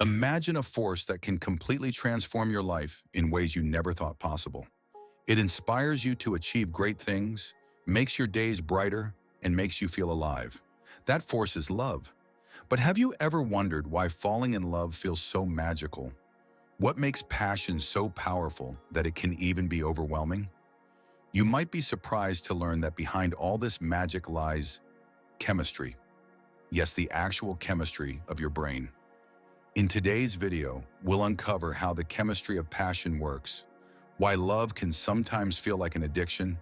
Imagine a force that can completely transform your life in ways you never thought possible. It inspires you to achieve great things, makes your days brighter, and makes you feel alive. That force is love. But have you ever wondered why falling in love feels so magical? What makes passion so powerful that it can even be overwhelming? You might be surprised to learn that behind all this magic lies chemistry. Yes, the actual chemistry of your brain. In today's video, we'll uncover how the chemistry of passion works, why love can sometimes feel like an addiction,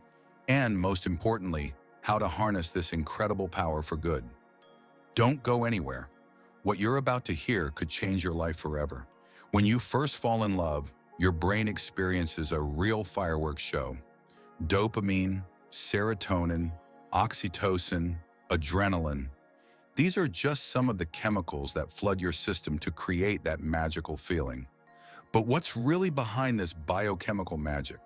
and most importantly, how to harness this incredible power for good. Don't go anywhere. What you're about to hear could change your life forever. When you first fall in love, your brain experiences a real fireworks show. Dopamine, serotonin, oxytocin, adrenaline. These are just some of the chemicals that flood your system to create that magical feeling. But what's really behind this biochemical magic?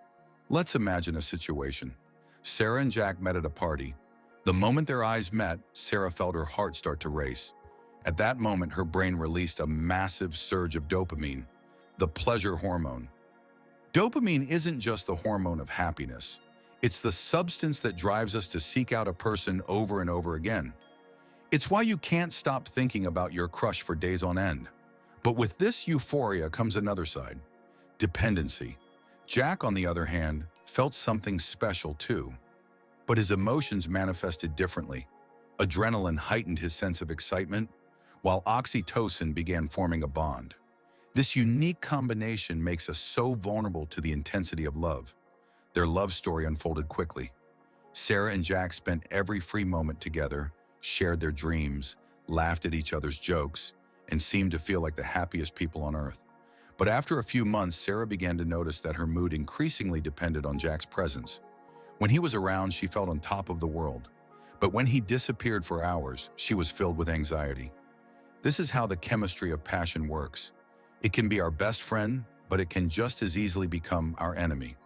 Let's imagine a situation. Sarah and Jack met at a party. The moment their eyes met, Sarah felt her heart start to race. At that moment, her brain released a massive surge of dopamine, the pleasure hormone. Dopamine isn't just the hormone of happiness. It's the substance that drives us to seek out a person over and over again. It's why you can't stop thinking about your crush for days on end. But with this euphoria comes another side, dependency. Jack, on the other hand, felt something special too. But his emotions manifested differently. Adrenaline heightened his sense of excitement, while oxytocin began forming a bond. This unique combination makes us so vulnerable to the intensity of love. Their love story unfolded quickly. Sarah and Jack spent every free moment together, shared their dreams, laughed at each other's jokes, and seemed to feel like the happiest people on earth. But after a few months, Sarah began to notice that her mood increasingly depended on Jack's presence. When he was around, she felt on top of the world. But when he disappeared for hours, she was filled with anxiety. This is how the chemistry of passion works. It can be our best friend, but it can just as easily become our enemy.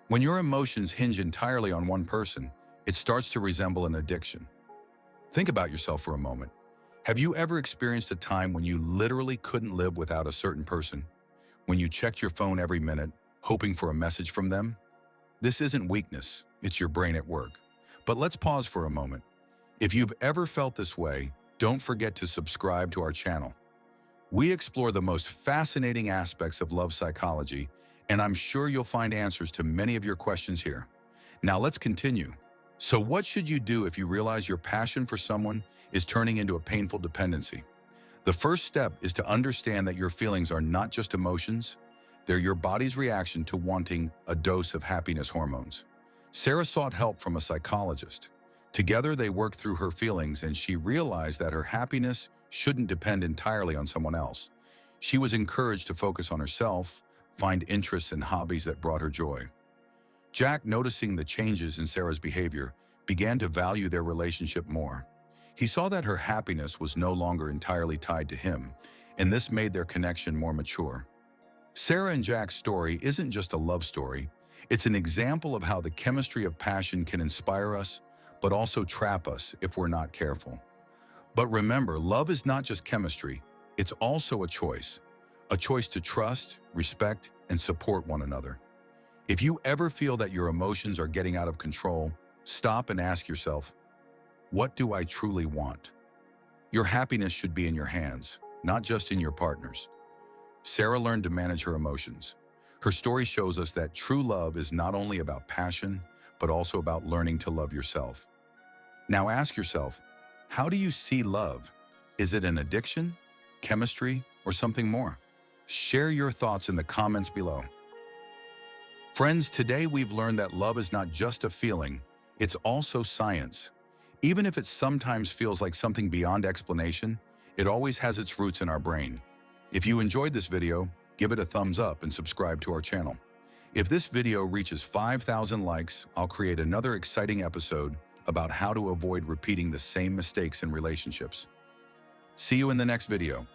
When your emotions hinge entirely on one person, it starts to resemble an addiction. Think about yourself for a moment. Have you ever experienced a time when you literally couldn't live without a certain person? When you checked your phone every minute, hoping for a message from them? This isn't weakness, it's your brain at work. But let's pause for a moment. If you've ever felt this way, don't forget to subscribe to our channel. We explore the most fascinating aspects of love psychology, and I'm sure you'll find answers to many of your questions here. Now let's continue. So what should you do if you realize your passion for someone is turning into a painful dependency? The first step is to understand that your feelings are not just emotions, they're your body's reaction to wanting a dose of happiness hormones. Sarah sought help from a psychologist. Together, they worked through her feelings, and she realized that her happiness shouldn't depend entirely on someone else. She was encouraged to focus on herself, find interests and hobbies that brought her joy. Jack, noticing the changes in Sarah's behavior, began to value their relationship more. He saw that her happiness was no longer entirely tied to him, and this made their connection more mature. Sarah and Jack's story isn't just a love story, it's an example of how the chemistry of passion can inspire us, but also trap us if we're not careful. But remember, love is not just chemistry, it's also a choice to trust, respect, and support one another. If you ever feel that your emotions are getting out of control, stop and ask yourself, what do I truly want? Your happiness should be in your hands, not just in your partner's. Sarah learned to manage her emotions. Her story shows us that true love is not only about passion, but also about learning to love yourself. Now ask yourself, how do you see love? Is it an addiction, chemistry, or something more? Share your thoughts in the comments below. Friends, today we've learned that love is not just a feeling, it's also science. Even if it sometimes feels like something beyond explanation, it always has its roots in our brain. If you enjoyed this video, give it a thumbs up and subscribe to our channel. If this video reaches 5,000 likes, I'll create another exciting episode about how to avoid repeating the same mistakes in relationships. See you in the next video.